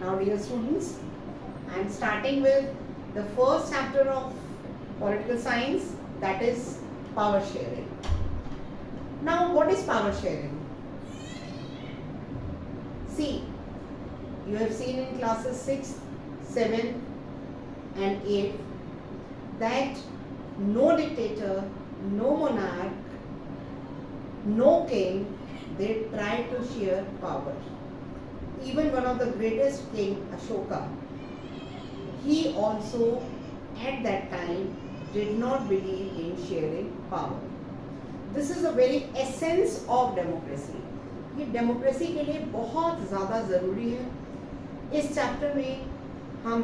Now dear students, I am starting with the first chapter of political science, that is power sharing. Now what is power sharing? See, you have seen in classes 6, 7 and 8 that no dictator, no monarch, no king, they try to share power. Even one of the greatest king, Ashoka, he also at that time did not believe in sharing power. This is the very essence of democracy. ये democracy के लिए बहुत ज़्यादा ज़रूरी है. इस chapter में हम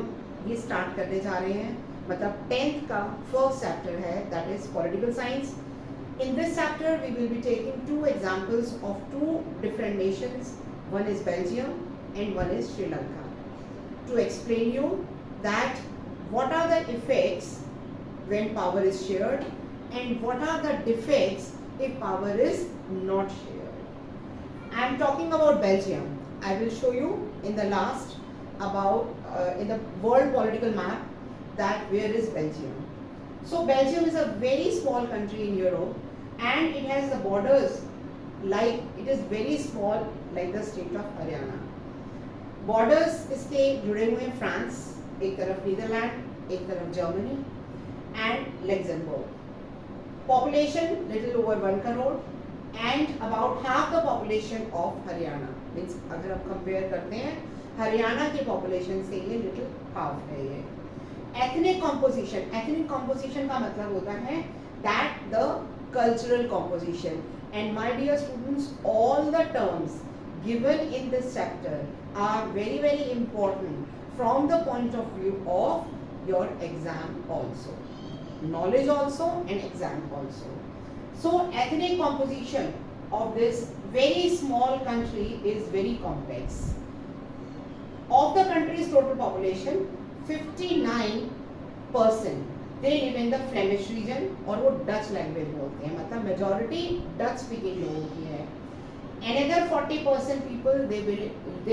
ये स्टार्ट करने जा रहे हैं, मतलब 10th का फर्स्ट चैप्टर है, that is political science. In this chapter we will be taking two examples of two different nations. One is Belgium and one is Sri Lanka, to explain you that what are the effects when power is shared and what are the defects if power is not shared. I am talking about Belgium. I will show you in the last about in the world political map that where is Belgium. So Belgium is a very small country in Europe and it has the borders like it is very small like the state of Haryana. Borders इसके जुड़े हुए हैं France, एक तरफ Netherlands, एक तरफ Germany and Luxembourg. Population little over 1 crore and about half the population of Haryana. Means अगर आप compare करते हैं हरियाणा के population से ये little half है ये. Ethnic composition का मतलब होता है that the cultural composition. And my dear students, all the terms given in this chapter are very very important from the point of view of your exam also. Knowledge also and exam also. So ethnic composition of this very small country is very complex. Of the country's total population, 59% they live in the Flemish region और वो Dutch language बोलते हैं, मतलब majority Dutch speaking लोगों की है. Another 40% people they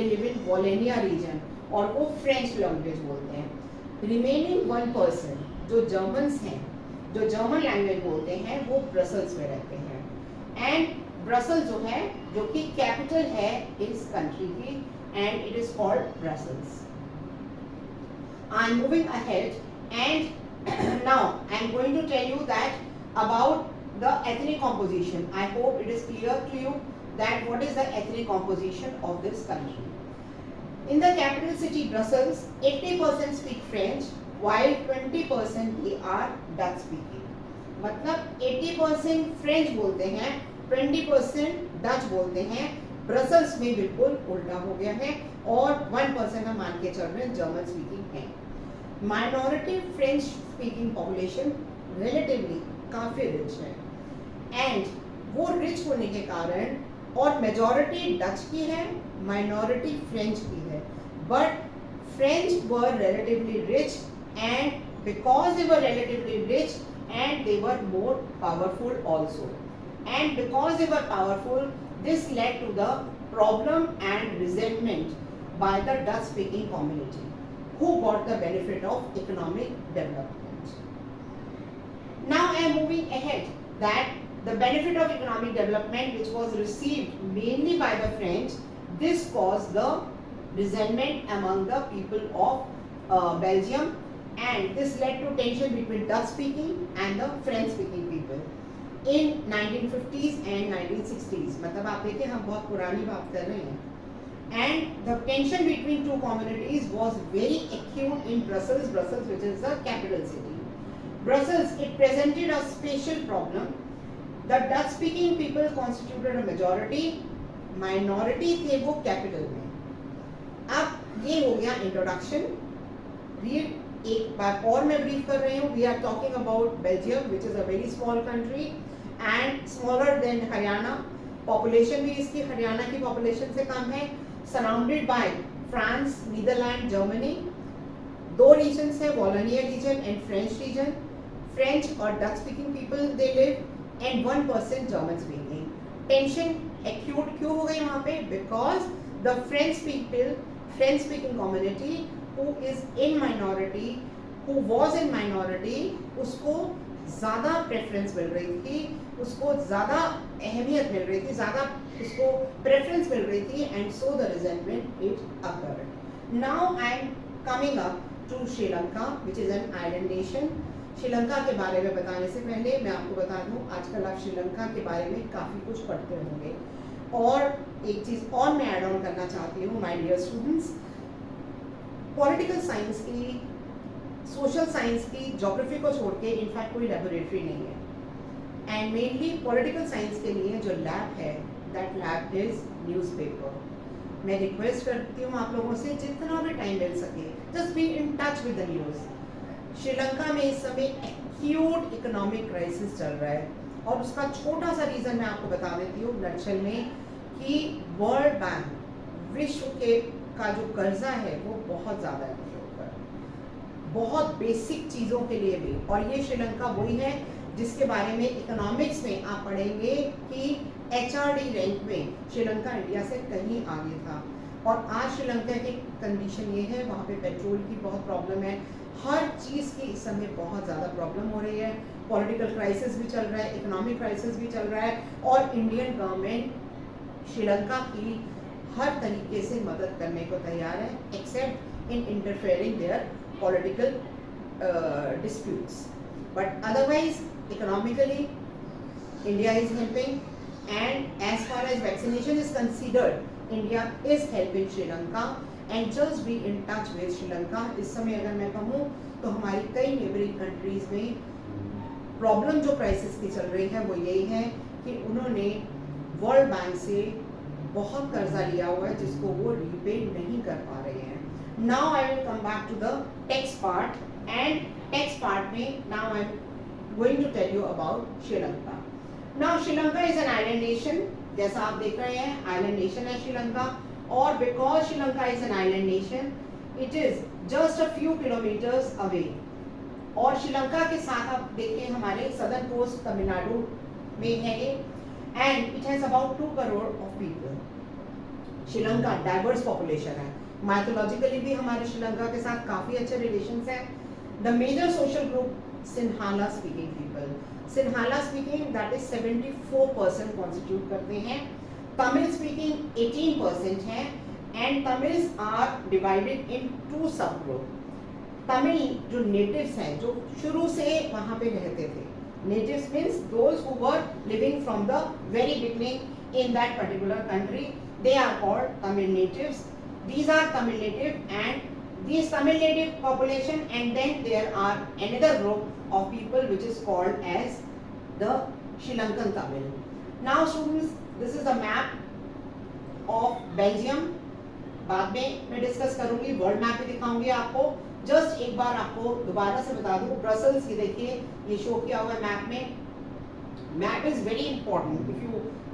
live in Wallonia region और वो French language बोलते हैं. Remaining 1% जो Germans हैं, जो German language बोलते हैं, वो Brussels में रहते हैं. And Brussels जो है, जो कि capital है इस country की, and it is called Brussels. I am moving ahead and now I am going to tell you that about the ethnic composition. I hope it is clear to you that what is the ethnic composition of this country. In the capital city Brussels, 80% speak French while 20% they are Dutch speaking. मतलब 80% French बोलते हैं, 20% Dutch बोलते हैं. Brussels में बिल्कुल उल्टा हो गया है और 1% हम मान के चल रहे हैं जर्मन स्पीकिंग है. Minority French speaking population relatively काफ़ी रिच है एंड वो रिच होने के कारण और मेजॉरिटी डच की है, माइनॉरिटी फ्रेंच की है, but French were relatively rich and because they were relatively rich and they were more powerful also, and because they were powerful this led to the problem and resentment by the Dutch speaking community who got the benefit of economic development. Now I am moving ahead that the benefit of economic development which was received mainly by the French, this caused the resentment among the people of Belgium and this led to tension between Dutch speaking and the French speaking people. In 1950s and 1960s, मतलब आप देखिए हम बहुत पुरानी बात कर रहे हैं. And the tension between two communities was very acute in Brussels, which is the capital city. Brussels, it presented a special problem. The Dutch-speaking people constituted a majority, minority थे वो capital में. अब ये हो गया introduction. Read एक बार और मैं brief कर रही हूँ. We are talking about Belgium, which is a very small country. And smaller than Haryana, population भी इसकी हरियाणा की population से कम है, surrounded by France, Netherlands, Germany. 2 regions है, Wallonia region and French region. French और Dutch speaking people they live and 1% German speaking. Tension acute क्यों हो गई वहाँ पे? Because the French people French speaking community who is in minority, who was in minority, उसको ज़्यादा preference मिल रही थी, उसको ज़्यादा अहमियत मिल रही थी, ज़्यादा उसको प्रेफरेंस मिल रही थी, and so the resentment it occurred. Now I am coming up to Sri Lanka which is an island nation. Sri Lanka के बारे में बताने से पहले मैं आपको बता दूं, आजकल आप श्रीलंका के बारे में काफ़ी कुछ पढ़ते होंगे, और एक चीज़ और मैं ऐड ऑन करना चाहती हूँ my dear students. Political science की, सोशल साइंस की, ज्योग्राफी को छोड़ के इनफैक्ट कोई लेबोरेटरी नहीं है, एंड मेनली पॉलिटिकल साइंस के लिए जो लैब है, दैट लैब इज न्यूज़पेपर. मैं रिक्वेस्ट करती हूँ आप लोगों से, जितना भी टाइम मिल सके, just be in touch with the news. Sri Lanka में इस समय एक्यूट इकोनॉमिक क्राइसिस चल रहा है, और उसका छोटा सा रीज़न मैं आपको बता देती हूँ नटशल में, कि वर्ल्ड बैंक, विश्व के का जो कर्जा है वो बहुत ज़्यादा है उसके ऊपर, बहुत बेसिक चीज़ों के लिए भी. और ये श्रीलंका वही है जिसके बारे में इकोनॉमिक्स में आप पढ़ेंगे कि HRD रैंक में श्रीलंका इंडिया से कहीं आगे था. और आज श्रीलंका की कंडीशन ये है, वहाँ पे पेट्रोल की बहुत प्रॉब्लम है, हर चीज़ की इस समय बहुत ज़्यादा प्रॉब्लम हो रही है. पॉलिटिकल क्राइसिस भी चल रहा है, इकोनॉमिक क्राइसिस भी चल रहा है, और इंडियन गवर्नमेंट श्रीलंका की हर तरीके से मदद करने को तैयार है, accept in interfering there political disputes. But otherwise, economically, India is helping, and as far as vaccination is considered, India is helping Sri Lanka, and just be in touch with Sri Lanka. इस समय अगर मैं कहूँ तो हमारी कई neighbouring countries में problem जो क्राइसिस की चल रही है वो यही है कि उन्होंने वर्ल्ड बैंक से बहुत कर्जा लिया हुआ है जिसको वो रीपे नहीं कर पा रहे हैं. Now I will come back to the text part, and text part में now I am going to tell you about Sri Lanka. Now Sri Lanka is an island nation, जैसा आप देख रहे हैं आइलैंड नेशन है श्रीलंका, और because Sri Lanka is an island nation, it is just a few kilometres away. और श्रीलंका के साथ आप देखिए हमारे सदर्न कोस्ट तमिलनाडु में है ये, and it has about 2 crore of people. Sri Lanka diverse population है, माइथोलॉजिकली भी हमारे श्रीलंका के साथ काफ़ी अच्छे रिलेशंस हैं. The major social group Sinhala speaking people, Sinhala speaking that is 74% constitute करते हैं, तमिल स्पीकिंग 18% है, and Tamils are divided in 2 sub group. Tamil जो नेटिव्स हैं, जो शुरू से वहाँ पे रहते थे, natives means those who were living from the very beginning in that particular country, they are called Tamil natives. These are Tamil native, and these Tamil native population, and then there are another group of people which is called as the Sri Lankan Tamil. Now students, this is the map of Belgium. बाद में मैं discuss करूंगी, world map भी दिखाऊंगी आपको. Just एक बार आपको दोबारा से बता दूं, ब्रसल्स की देखिए ये शो किया हुआ है मैप में. Map is very important,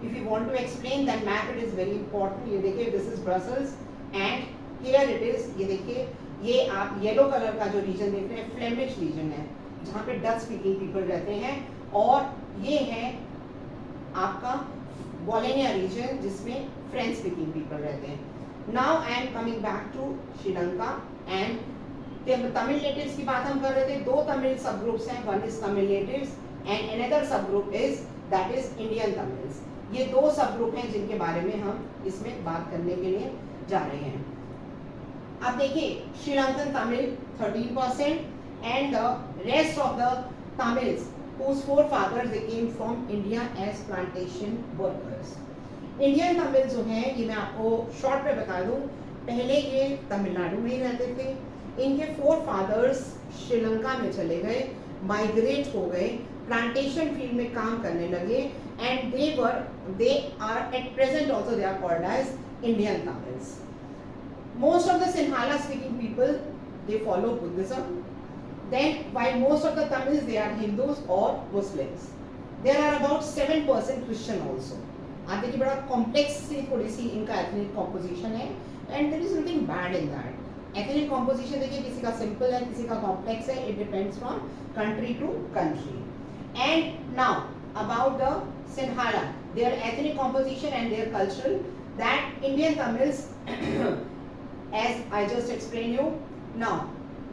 if you want to explain that map, it is very important. ये देखिए this is Brussels, and here it is. ये देखिए, ये आप येलो कलर का जो रीजन देख रहे हैं फ्लेमिश रीजन है, जहाँ पे डच स्पीकिंग पीपल रहते हैं, और ये है आपका वॉलेनिया रीजन जिसमें फ्रेंच स्पीकिंग पीपल रहते हैं. Now I am coming back to Sri Lanka, and Tamil natives की बात हम कर रहे थे. 2 तमिल सब ग्रुप्स हैं, one is Tamil natives and another sub group is that is Indian Tamils. ये 2 सब ग्रुप हैं जिनके बारे में हम इसमें बात करने के लिए जा रहे हैं. अब देखिए, Sri Lankan Tamil 13% and the rest of the Tamils whose forefathers they came from India as plantation workers. Indian Tamil जो हैं, ये मैं आपको शॉर्ट में बता दूं, पहले ये तमिलनाडु में ही रहते थे. इनके 4 फादर्स श्रीलंका में चले गए, माइग्रेट हो गए, प्लांटेशन फील्ड में काम करने लगे, and they are at present also they are called as Indian Tamils. Most of the Sinhala speaking people they follow Buddhism. Then while most of the Tamils they are Hindus or Muslims. There are about 7% Christian also. आप देखिए बड़ा complex सी थोड़ी सी इनका ethnic composition है, and there is something bad in that. Ethnic composition देखिए, किसी का सिंपल है, किसी का कॉम्प्लेक्स है, it depends from country to country. And now about the Sinhala, their ethnic composition and their cultural, that Indian Tamils as I just explained you. Now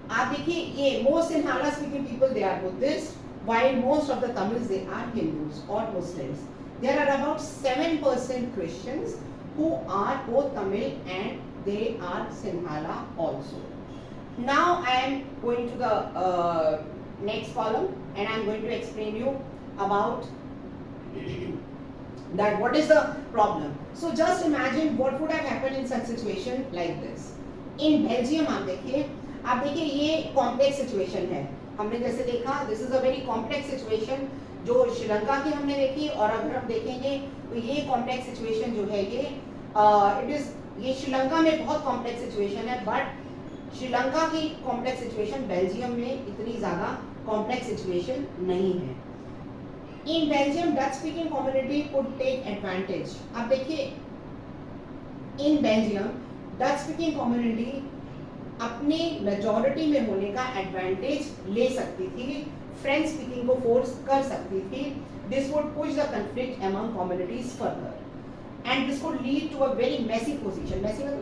आप देखिए ये most Sinhala speaking people they are Buddhist, while most of the Tamils they are Hindus or Muslims. There are about 7% Christians who are both Tamil and they are Sinhala also. Now I am going to the next column and I am going to explain you about that what is the problem. So just imagine what would have happened in such situation like this. In Belgium आप देखिए ये complex situation है. हमने जैसे देखा this is a very complex situation जो श्रीलंका की हमने देखी, और अगर हम देखेंगे तो ये कॉम्प्लेक्स सिचुएशन जो है ये इट इज ये श्रीलंका में बहुत कॉम्प्लेक्स सिचुएशन है, बट श्रीलंका की कॉम्प्लेक्स सिचुएशन बेल्जियम में इतनी ज्यादा कॉम्प्लेक्स सिचुएशन नहीं है. In Belgium Dutch speaking community could take advantage. आप देखिए in Belgium Dutch speaking community अपने मेजॉरिटी में होने का एडवांटेज ले सकती थी, फ्रेंच स्पीकिंग को फोर्स कर सकती थी. This would push the conflict among communities further and this would lead to a very messy position. Messy मतलब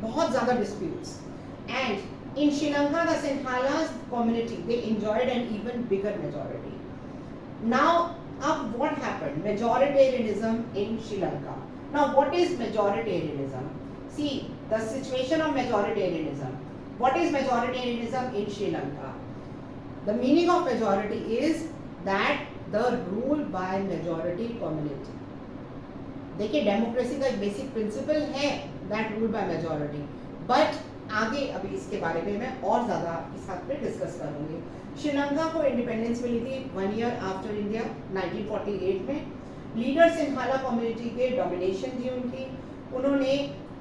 बहुत ज्यादा disputes. And in Sri Lanka the Sinhala community they enjoyed an even bigger majority. Now अब what happened? Majoritarianism in Sri Lanka. Now what is majoritarianism? See the situation of majoritarianism. What is majoritarianism in Sri Lanka? The meaning of majority is that the rule by majority community. देखिए democracy का एक basic principle है that rule by majority. But आगे अभी इसके बारे में मैं और ज़्यादा इस हद पे डिस्कस करूँगी. श्रीलंका को इंडिपेंडेंस मिली थी 1 year आफ्टर इंडिया 1948 में. लीडर सिंहाला कम्युनिटी के डोमिनेशन थी उनकी. उन्होंने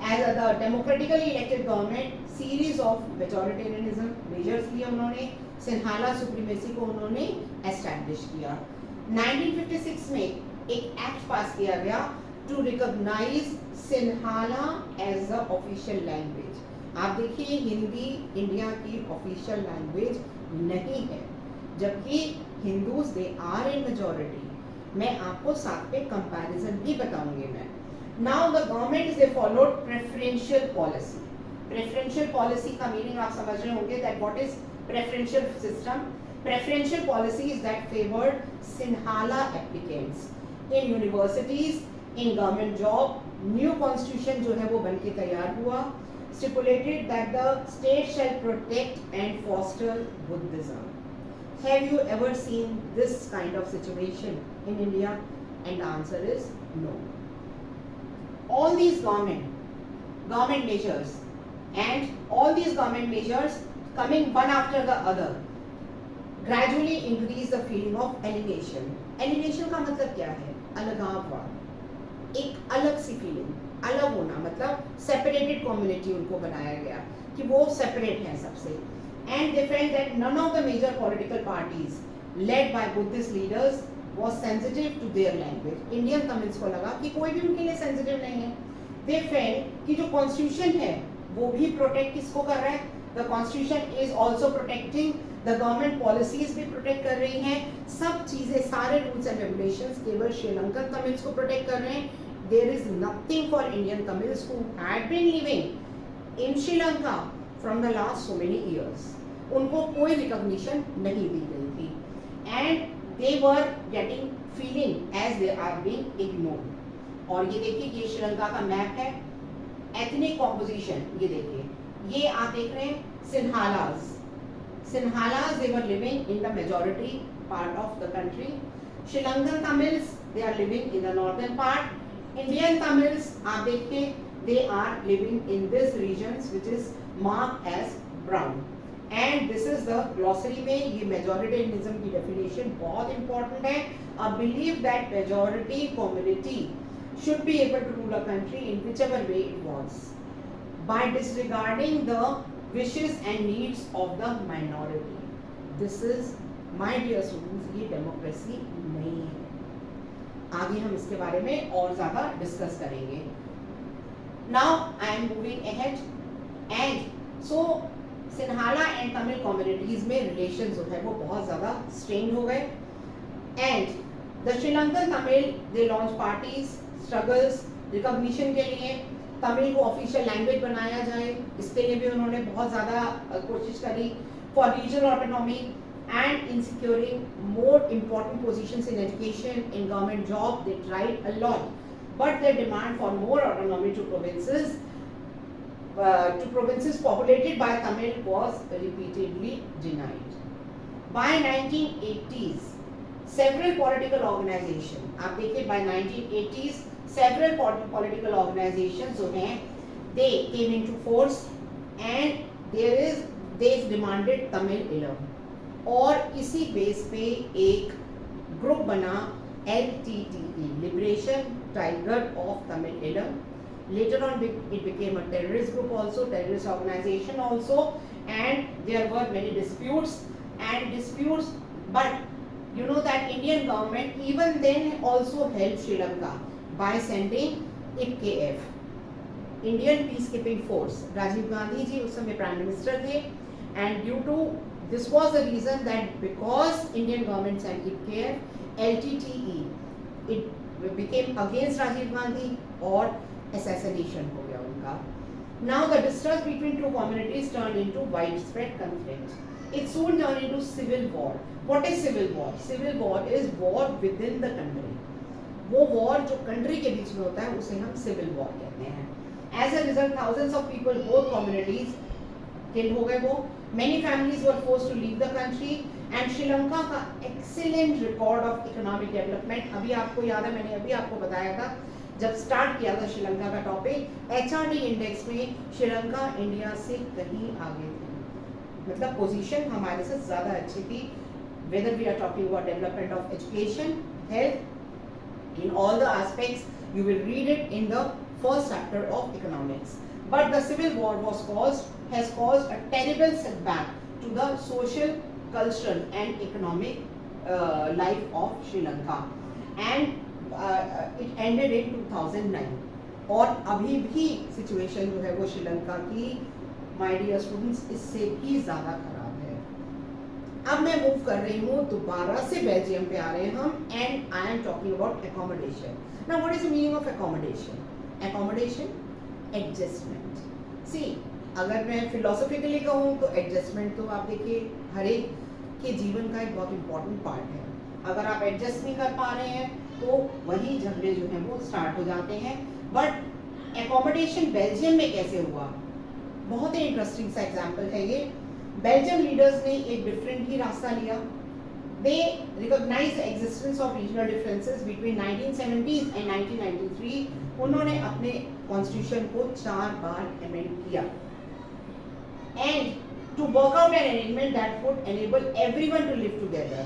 as a democratically elected government series of majoritarianism measures लिए उन्होंने. सिंहाला सुप्रीमेसी को उन्होंने एस्टैब्लिश किया. 1956 में एक एक्ट पास किया गया to recognise Sinhala as a official language. आप देखिए हिंदी इंडिया की ऑफिशियल लैंग्वेज नहीं है, जबकि Hindus they are in majority. मैं आपको साथ में कंपैरिजन भी बताऊंगी मैं. Now the government is they followed preferential policy. Preferential policy का meaning आप समझ रहे होंगे that what is preferential system? Preferential policy is that favored Sinhala applicants in universities, in government job. New constitution जो है वो बन के तैयार हुआ. Stipulated that the state shall protect and foster Buddhism. Have you ever seen this kind of situation in India? And the answer is no. All these government measures and all these government measures coming one after the other gradually increase the feeling of alienation. Alienation का मतलब क्या है? अलगाववाद. एक अलग सी feeling, अलग होना मतलब सेपरेटेड कम्युनिटी उनको बनाया गया कि वो सेपरेट हैं सबसे. And they felt that none of the major political parties led by Buddhist leaders was sensitive to their language. Indian Tamils को लगा कि कोई भी उनके लिए sensitive नहीं है. They felt कि जो constitution है वो भी protect किसको कर रहा है? The constitution is also protecting the government policies भी protect कर रही हैं. सब चीजें सारे rules and regulations केवल श्रीलंकन तमिल्स को protect कर रहे हैं. There is nothing for Indian Tamils who had been living in Sri Lanka from the last so many years. उनको कोई recognition नहीं दी गई थी. And they were getting feeling as they are being ignored. और ये देखिए ये श्रीलंका का मैप है. एथनिक कॉम्पोजिशन ये देखिए, ये आप देख रहे हैं सिंहालास. सिंहालास they were living in the majority part of the country. Sri-Lankan Tamils they are living in the northern part. Indian Tamils आप देखिए they are living in this regions which is marked as brown. And this is the glossary में ये majoritarianism की definition बहुत important है. A belief that majority community should be able to rule a country in whichever way it wants by disregarding the wishes and needs of the minority. This is my dear students, ये democracy नहीं है. आगे हम इसके बारे में और ज़्यादा discuss करेंगे. Now I am moving ahead and so Sinhala and Tamil communities में रिलेशन जो है वो बहुत ज़्यादा स्ट्रेन हो गए. And the Sri Lankan Tamil they launch parties struggles recognition के लिए. तमिल को ऑफिशियल लैंग्वेज बनाया जाए, इसके लिए भी उन्होंने बहुत ज़्यादा कोशिश करी। For regional autonomy and in securing more important positions in education, in government job, they tried a lot. But their demand for more autonomy to provinces populated by Tamil was repeatedly denied. By 1980s, several political organizations, आप देखिए by 1980s, several political organizations जो हैं, they came into force and they demanded Tamil Ilam. और इसी base पे एक group बना LTTE, liberation tiger of Tamil इलम. Later on it became a terrorist group also, terrorist organization also, and there were many disputes, but you know that Indian government even then also helped Sri Lanka by sending IPKF, Indian Peacekeeping Force. Rajiv Gandhi ji उस समय prime minister थे, and due to this was the reason that because Indian government sent IPKF, LTTE, it became against Rajiv Gandhi और assassination हो गया उनका. Now the distrust between two communities turned into widespread conflict. It soon turned into civil war. What is civil war? Civil war is war within the country. वो war जो country के बीच में होता है उसे हम civil war कहते हैं. As a result, thousands of people, both communities, killed हो गए वो. Many families were forced to leave the country, and Sri Lanka का excellent record of economic development. अभी आपको याद है, मैंने अभी आपको बताया था जब स्टार्ट किया था श्रीलंका का टॉपिक, HRD इंडेक्स में श्रीलंका इंडिया से कहीं आगे थी, मतलब पोजीशन हमारे से ज़्यादा अच्छी थी. Whether we are talking about development of education, health, in all the aspects, you will read it in the first chapter of economics. But the civil war has caused a terrible setback to the social, cultural and economic life of Sri Lanka, and it ended in 2009. और अभी भी situation जो है वो श्रीलंका की, my dear students, इससे भी ज़्यादा खराब है. अब मैं मूव कर रही हूँ दोबारा से बेल्जियम पे आ रहे हैं हम, and I am talking about accommodation. Now what is the meaning of accommodation? Accommodation, adjustment. See, अगर मैं फिलोसॉफिकली कहूँ तो एडजस्टमेंट तो आप देखिए हर एक के जीवन का एक बहुत इंपॉर्टेंट पार्ट है. अगर आप एडजस्ट नहीं कर पा रहे हैं तो वही झगड़े जो हैं वो स्टार्ट हो जाते हैं. बट एकोमोडेशन बेल्जियम में कैसे हुआ, बहुत ही इंटरेस्टिंग सा एग्जाम्पल है ये. बेल्जियम लीडर्स ने एक डिफरेंट ही रास्ता लिया. They recognise the existence of regional differences between 1970s and 1993. उन्होंने अपने कॉन्स्टिट्यूशन को 4 बार अमेंड किया, and to work out an arrangement that would enable everyone to live together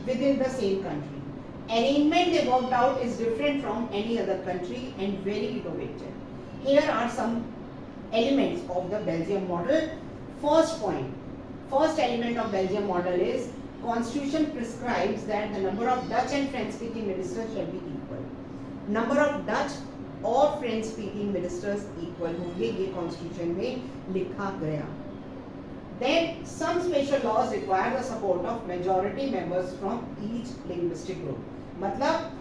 within the same country. Arrangement they worked out is different from any other country and very innovative. Here are some elements of the Belgium model. First point, first element of Belgium model is Constitution prescribes that the number of Dutch and French speaking ministers shall be equal. Number of Dutch और French speaking ministers equal होंगे, ये constitution में लिखा गया. Then some special laws require the support of majority members from each linguistic group. मतलब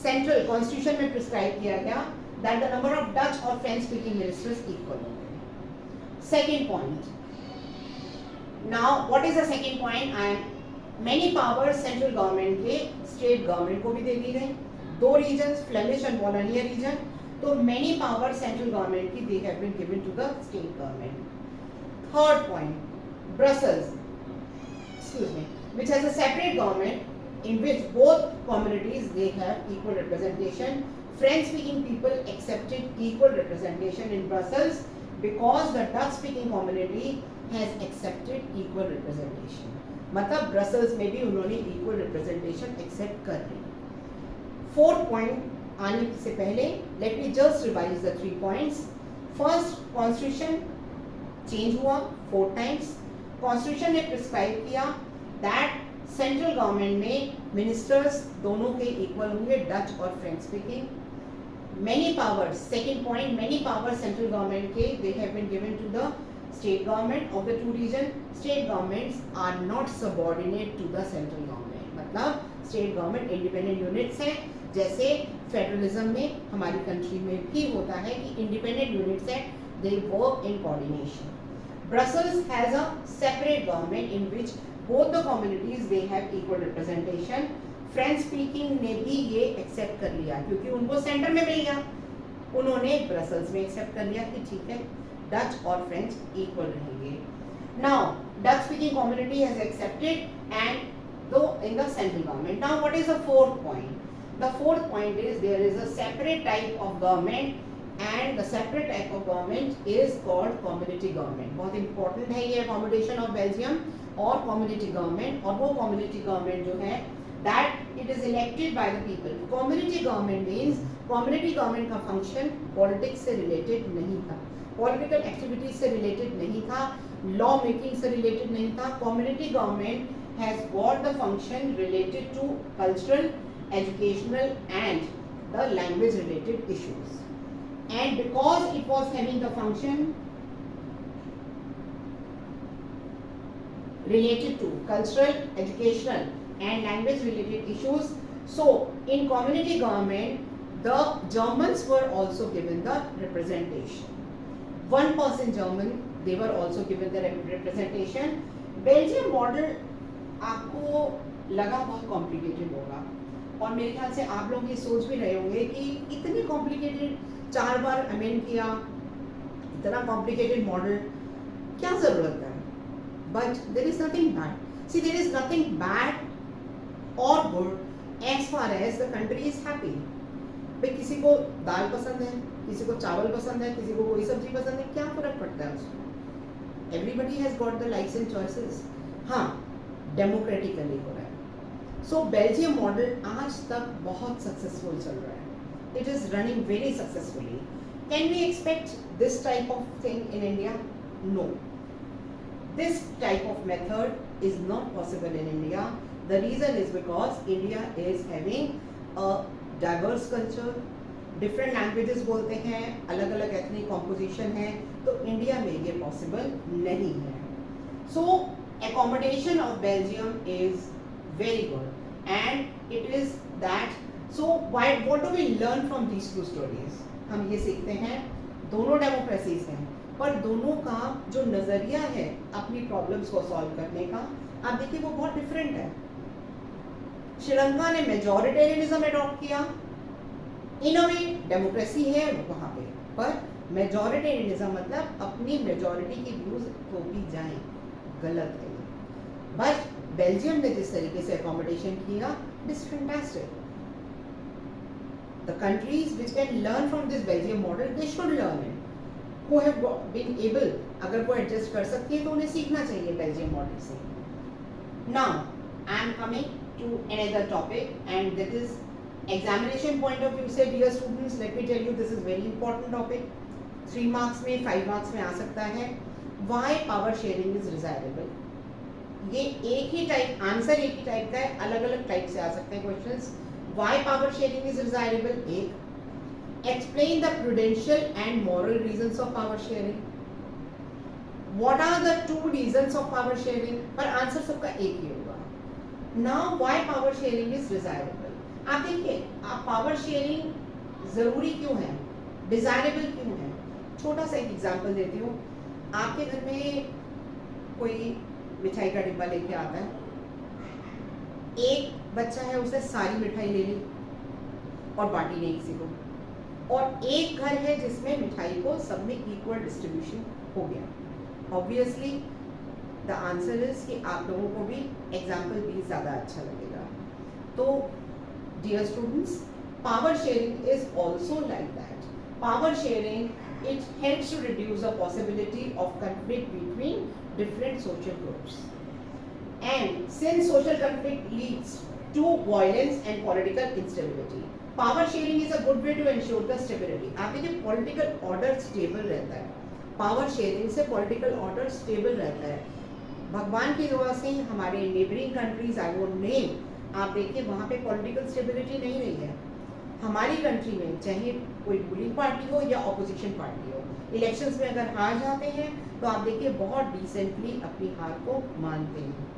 central constitution में prescribe किया गया that the number of Dutch or French speaking ministers equal होंगे. Second point. Now what is the second point? Many powers central government के state government को भी दे दी गई. 2 regions, Flemish and Wallonia region, तो many powers central government की they have been given to the state government. Third point, Brussels, which has a separate government in which both communities they have equal representation. French-speaking people accepted equal representation in Brussels because the Dutch-speaking community has accepted equal representation. मतलब Brussels में भी उन्होंने equal representation accept कर ली. Fourth point आने से पहले let me just revise the 3 points. First, constitution change हुआ 4 times. Constitution ने prescribe किया that central government में ministers दोनों के equal होंगे, Dutch और French speaking. Many powers, second point, many powers central government के they have been given to the state government of the 2 region. State governments are not subordinate to the central government. मतलब state government independent units हैं, जैसे federalism में हमारी country में भी होता है कि इंडिपेंडेंट यूनिट्स हैं, they work in coordination. Brussels has a separate government in which both the communities they have equal representation. French speaking ने भी ये एक्सेप्ट कर लिया क्योंकि उनको सेंटर में मिल गया, उन्होंने ब्रसल्स में एक्सेप्ट कर लिया कि ठीक है डच और फ्रेंच इक्वल रहेंगे. Now Dutch speaking community has accepted and though in the central government. Now what is the fourth point? The fourth point is there is a separate type of government and the separate type of government is called community government. बहुत important है ये accommodation of Belgium और community government. और वो community government जो है that it is elected by the people. Community government means community government का function politics से related नहीं था, political activities से related नहीं था, law making से related नहीं था. Community government has got the function related to cultural, educational and the language related issues. And because it was having the function related to cultural, educational and language related issues, so in community government the Germans were also given the representation. 1% German, they were also given the representation. Belgium model आपको लगा बहुत complicated होगा और मेरे ख्याल से आप लोग ये सोच भी रहे होंगे कि इतनी complicated 4 बार अमेंड किया, इतना कॉम्प्लिकेटेड मॉडल, क्या जरूरत है? But there is nothing bad. See there is nothing bad और good as far as the country is happy. भाई किसी को दाल पसंद है, किसी को चावल पसंद है, किसी को कोई सब्जी पसंद है, क्या फर्क पड़ता है उसको? Everybody has got the likes and choices. हाँ, डेमोक्रेटिकली हो रहा है. सो बेल्जियम मॉडल आज तक बहुत सक्सेसफुल चल रहा है. It is running very successfully. Can we expect this type of thing in India? No. This type of method is not possible in India. The reason is because India is having a diverse culture, different languages बोलते हैं, अलग अलग ethnic composition है, तो India में ये possible नहीं है. So accommodation of Belgium is very good and it is that. So what do we learn from these two stories? हम ये सीखते हैं दोनों डेमोक्रेसीज हैं पर दोनों का जो नज़रिया है अपनी प्रॉब्लम्स को सॉल्व करने का, आप देखिए वो बहुत डिफरेंट है. श्रीलंका ने मेजॉरिटेरियनिज्म अडॉप्ट किया, इन अ वे डेमोक्रेसी है वहाँ पे, पर मेजॉरिटेरियनिज्म मतलब अपनी मेजॉरिटी की व्यूज को भी जाएं, गलत है. बट बेल्जियम ने जिस तरीके से अकोमोडेशन किया, it is fantastic. The countries which can learn from this Belgium model, they should learn it. Who have been able, अगर वो adjust कर सकती है तो उन्हें सीखना चाहिए Belgium model से. Now, I am coming to another topic and that is examination point of view से dear students, let me tell you this is very important topic. 3 marks में, 5 marks में आ सकता है. Why power sharing is desirable? ये एक ही type, answer एक ही type का है, अलग अलग टाइप से आ सकते हैं questions. Why power sharing is desirable? एक, explain the prudential and moral reasons of power sharing. What are the 2 reasons of power sharing? पर आंसर सबका एक ही होगा. Now why power sharing is desirable? आप देखिए, आप power sharing जरूरी क्यों है, desirable क्यों है? छोटा सा एक एग्जांपल देती हूँ. आपके घर में कोई मिठाई का डिब्बा लेके आता है, एक बच्चा है उसने सारी मिठाई ले ली और बांटी नहीं किसी को, और एक घर है जिसमें मिठाई को सब में इक्वल डिस्ट्रीब्यूशन हो गया. ऑब्वियसली द आंसर इज कि आप लोगों को भी एग्जाम्पल भी ज़्यादा अच्छा लगेगा. तो dear students, power sharing is also like that. Power sharing it helps to reduce the possibility of conflict between different social groups. And since social conflict leads to violence and political instability, power sharing is a good way to ensure the stability. आप देखिए political order stable रहता है, power sharing से political order stable रहता है. भगवान की दुआ से हमारे neighboring countries I would name, आप देखिए वहाँ पे political stability नहीं रही है. हमारी कंट्री में चाहे कोई रूलिंग पार्टी हो या ऑपोजिशन पार्टी हो, इलेक्शंस में अगर हार जाते हैं तो आप देखिए बहुत डिसेंटली अपनी हार को मानते हैं.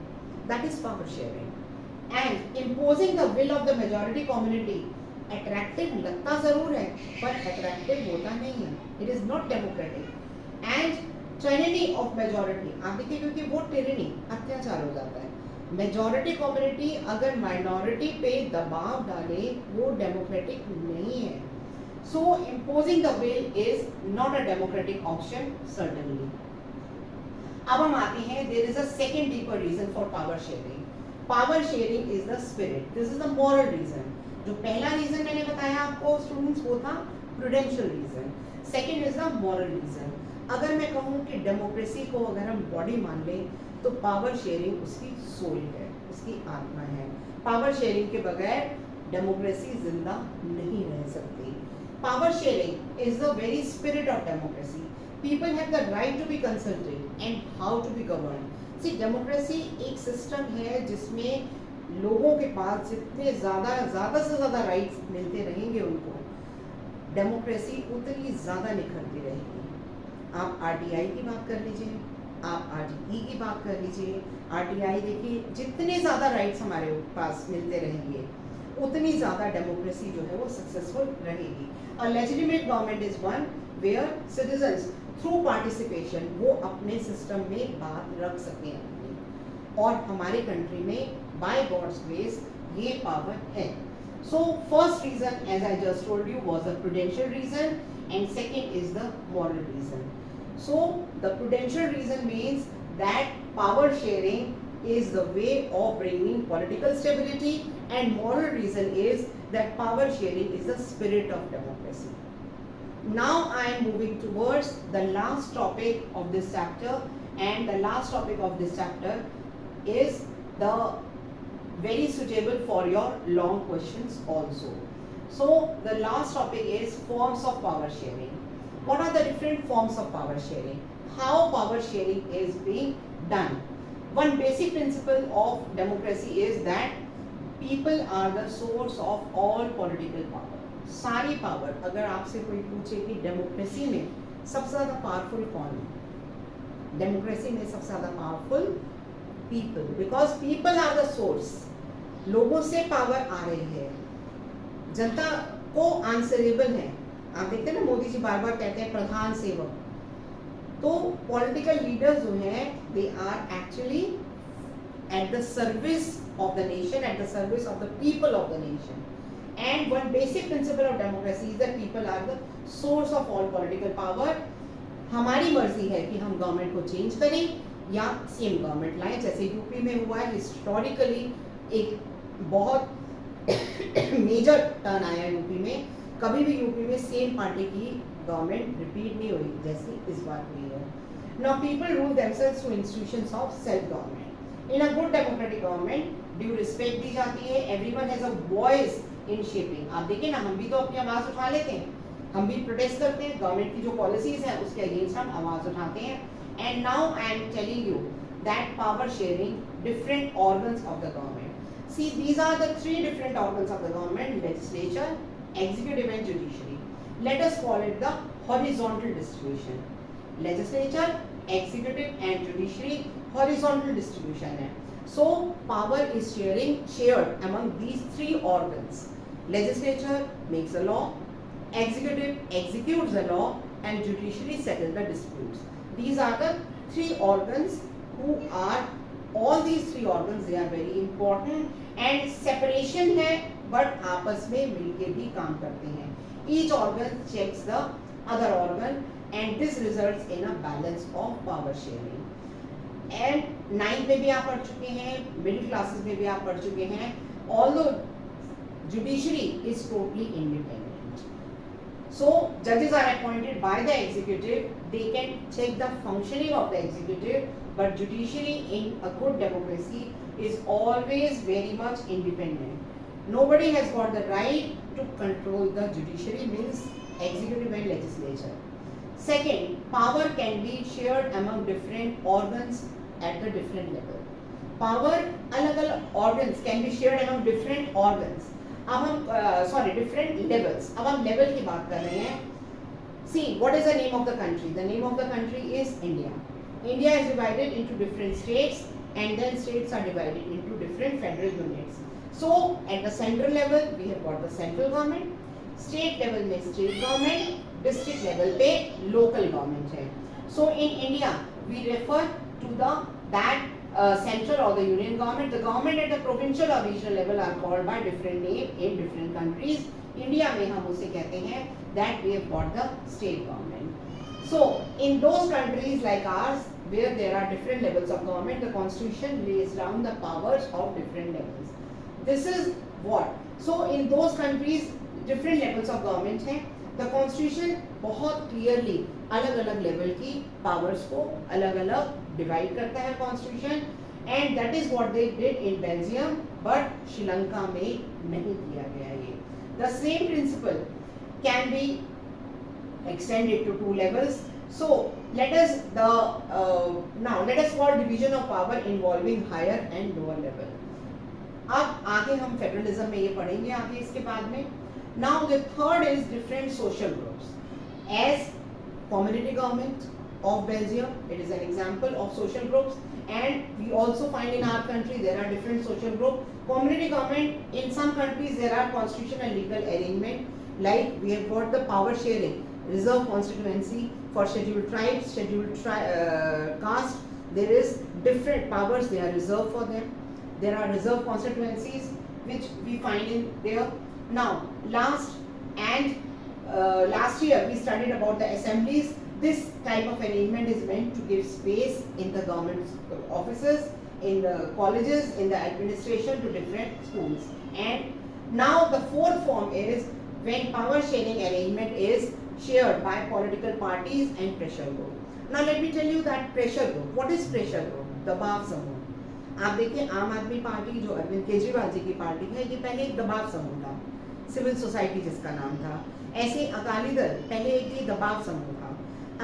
That is power sharing. And imposing the will of the majority community attractive लगता जरूर है पर अट्रैक्टिव होता नहीं है. It is not democratic. And tyranny of majority, आप देखिए क्योंकि वो टायरनी अत्याचार हो जाता है. मेजोरिटी कम्युनिटी अगर माइनॉरिटी पे दबाव डाले वो डेमोक्रेटिक नहीं है. So imposing the will is not a democratic option certainly. अब हम आते हैं, there is a second deeper reason for power sharing. Power sharing is the spirit. This is the moral reason. जो पहला रीजन मैंने बताया आपको स्टूडेंट्स वो था prudential reason. Second is the moral reason. अगर मैं कहूँ कि डेमोक्रेसी को अगर हम बॉडी मान लें तो पावर शेयरिंग उसकी सोल है, उसकी आत्मा है. पावर शेयरिंग के बगैर डेमोक्रेसी जिंदा नहीं रह सकती. Power sharing is the very spirit of democracy. People have the right to be consulted and how to be governed. See, democracy एक सिस्टम है जिसमें लोगों के पास जितने ज़्यादा से ज़्यादा राइट्स मिलते रहेंगे उनको, डेमोक्रेसी उतनी ज़्यादा निखरती रहेगी. आप आरटीआई की बात कर लीजिए, आप आरटीई की बात कर लीजिए. आरटीआई देखिए, जितने ज़्यादा राइट्स हमारे पास मिलते रहेंगे उतनी ज़्यादा डेमोक्रेसी जो है वो सक्सेसफुल रहेगी. A legitimate government is one where citizens through participation वो अपने सिस्टम में बात रख सकें अपनी. और हमारे कंट्री में बाय गॉड्स ग्रेस ये पावर है. So first reason as I just told you was the prudential reason and second is the moral reason. So the prudential reason means that power sharing is the way of bringing political stability, and moral reason is that power sharing is the spirit of democracy. Now I am moving towards the last topic of this chapter, and the last topic of this chapter is the very suitable for your long questions also. So the last topic is forms of power sharing. What are the different forms of power sharing? How power sharing is being done? One basic principle of democracy is that people are the source of all political power. सारी power, अगर आपसे कोई पूछे कि democracy में सबसे ज़्यादा powerful कौन है, डेमोक्रेसी में सबसे ज़्यादा powerful people, because people are the source. लोगों से पावर आ रही है, जनता को आंसरेबल है. आप देखते हैं ना मोदी जी बार बार कहते हैं प्रधान सेवक. तो पॉलिटिकल लीडर्स जो हैं they are actually at the service of the nation, at the service of the people of the nation. And one basic principle of democracy is that people are the source of all political power. हमारी मर्जी है कि हम government को change करें या same government लाएं, जैसे यूपी में हुआ है. हिस्टोरिकली एक बहुत मेजर टर्न आया यूपी में. कभी भी यूपी में सेम पार्टी की गवर्नमेंट रिपीट नहीं हुई जैसी इस बार हुई है. Now people rule themselves through institutions of self government. In a good democratic government due respect दी जाती है. Everyone has a voice in shaping. आप देखिए ना, हम भी तो अपनी आवाज उठा लेते हैं, हम भी प्रोटेस्ट करते हैं. गवर्नमेंट की जो पॉलिसीज हैं उसके अगेंस्ट हम आवाज उठाते हैं. And now I am telling you that power sharing different organs of the government. See, these are the three different organs of the government: legislature, executive and judiciary. Let us call it the horizontal distribution. Legislature, executive and judiciary, horizontal distribution है. So power is shared among these three organs. Legislature makes a law, executive executes the law, and judiciary settles the disputes. These are the three organs who are, all these three organs, they are very important, and separation है but आपस में मिलके भी काम करते हैं. Each organ checks the other organ and this results in a balance of power sharing. And 9th में भी आप पढ़ चुके हैं, middle classes में भी आप पढ़ चुके हैं. Although judiciary is totally independent, so judges are appointed by the executive. They can check the functioning of the executive, but judiciary in a good democracy is always very much independent. Nobody has got the right to control the judiciary, means executive and legislature. Second, power can be shared among different organs at the different level. Power अलग-अलग organs can be shared among different organs. अब हम different levels. अब हम level की बात कर रहे हैं. See, what is the name of the country? The name of the country is India. India is divided into different states, and then states are divided into different federal units. So at the central level we have got the central government, state level में state government, district level पे local government है. So in India we refer to the that central or the union government. The government at the provincial or regional level are called by different name in different countries. India में हम उसे कहते हैं that we have got the state government. So in those countries like ours where there are different levels of government, the constitution lays down the powers of different levels. This is what. So in those countries different levels of government हैं. The constitution बहुत clearly अलग अलग level की powers को अलग अलग divide करता है constitution, and that is what they did in Belgium, but Sri Lanka में नहीं किया गया ये. The same principle can be extended to 2 levels. So let us now let us call division of power involving higher and lower level. अब आगे हम federalism में ये पढ़ेंगे आगे इसके बाद में. Now the third is different social groups. As community government of Belgium, it is an example of social groups, and we also find in our country there are different social groups. Community government, in some countries there are constitutional and legal arrangement, like we have got the power sharing, reserve constituency for scheduled tribes, scheduled caste. There is different powers, they are reserved for them. There are reserve constituencies which we find in there. Now last year we studied about the assemblies. This type of arrangement is meant to give space in the government offices, in the colleges, in the administration to different schools. And now the fourth form is when power sharing arrangement is shared by political parties and pressure group. Now let me tell you that pressure group. What is pressure group? दबाव समूह. आप देखिए आम आदमी party जो अरविंद केजरीवाल जी की party है, ये पहले एक दबाव समूह था, सिविल सोसाइटी जिसका नाम था. ऐसे अकाली दल पहले एक ये दबाव समूह था.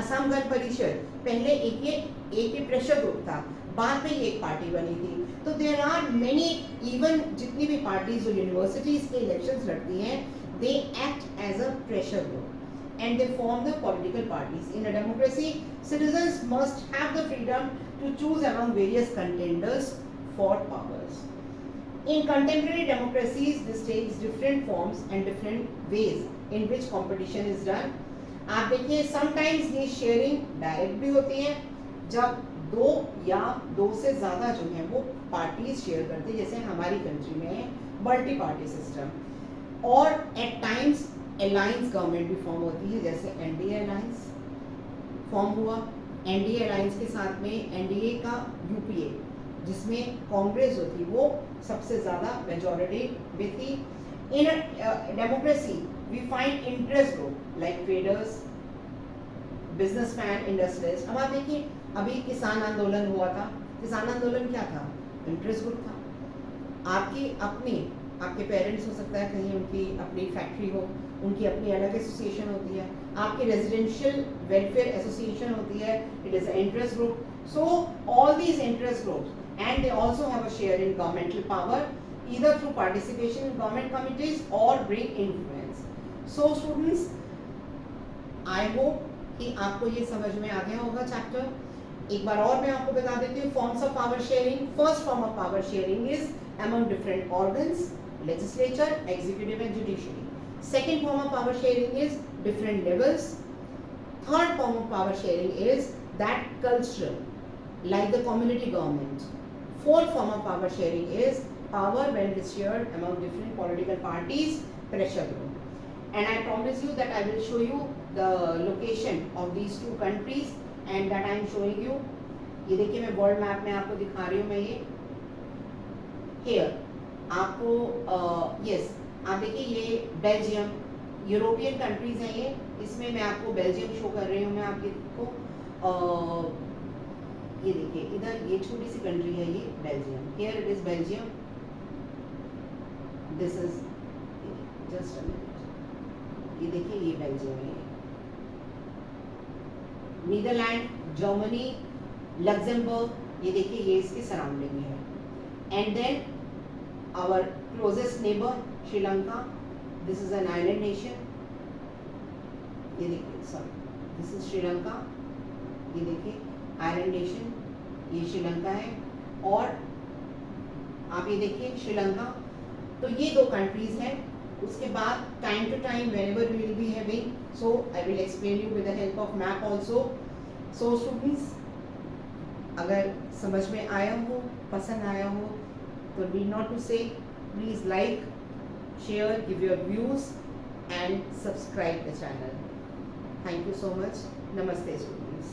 असम गण परिषद पहले एक प्रेशर ग्रुप था, बाद में ये एक पार्टी बनी थी. तो देयर आर मेनी, इवन जितनी भी पार्टीज जो यूनिवर्सिटीज के इलेक्शंस लड़ती हैं, they act as a pressure group and they form the political parties. In a democracy, citizens must have the freedom to choose among various contenders for powers. In contemporary democracies, this takes different forms and different ways in which competition is done. आप देखिए sometimes ये sharing direct भी होती है, जब दो या दो से ज़्यादा जो हैं वो parties share करते हैं, जैसे हमारी country में है multi party system. और at times अलायंस गवर्नमेंट भी फॉर्म होती है, जैसे एनडीए अलायंस फॉर्म हुआ. एनडीए अलायंस के साथ में एनडीए का यूपीए, जिसमें कांग्रेस जो थी वो सबसे ज़्यादा मेजॉरिटी में थी. In democracy we find interest group like traders, businessman, industrialist. अब आप देखिए अभी किसान आंदोलन हुआ था. किसान आंदोलन क्या था? इंटरेस्ट ग्रुप था. आपके पेरेंट्स हो सकता है कहीं उनकी अपनी फैक्ट्री हो, उनकी अपनी अलग एसोसिएशन होती है. आपकी रेजिडेंशियल वेलफेयर एसोसिएशन होती है, it is interest group. So all these interest groups and they also have a share in governmental power, either through participation in government committees or bring influence. So students, I hope कि आपको ये समझ में आ गया होगा chapter. एक बार और मैं आपको बता देती हूँ forms of power sharing. First form of power sharing is among different organs, legislature, executive and judiciary. Second form of power sharing is different levels. Third form of power sharing is that cultural, like the community government. Fourth form of power sharing is power when it's shared among different political parties, pressure group. And I promise you that I will show you the location of these two countries and that I am showing you. ये देखिए मैं world map में आपको दिखा रही हूँ. मैं ये here आपको yes आप देखिए ये बेल्जियम, यूरोपियन कंट्रीज हैं ये. इसमें मैं आपको बेल्जियम शो कर रही हूँ. मैं आपको ये देखिए इधर ये छोटी सी कंट्री है ये Belgium. Here it is Belgium. This is just a minute. ये देखिए ये बेल्जियम है. नीदरलैंड, जर्मनी, लग्जमबर्ग, ये देखिए ये इसके सराउंडिंग में है. And then our closest neighbour Sri Lanka. This is an island nation. ये देखिए सॉरी दिस इज श्रीलंका. ये देखिए आइलैंड नेशन, ये श्रीलंका है. और आप ये देखिए श्रीलंका तो ये 2 कंट्रीज हैं. उसके बाद time to time whenever we will be having, so I will explain you with the help of map also. So students, अगर समझ में आया हो, पसंद आया हो, तो need not to say, please like, share, give your views and subscribe the channel. Thank you so much. Namaste students.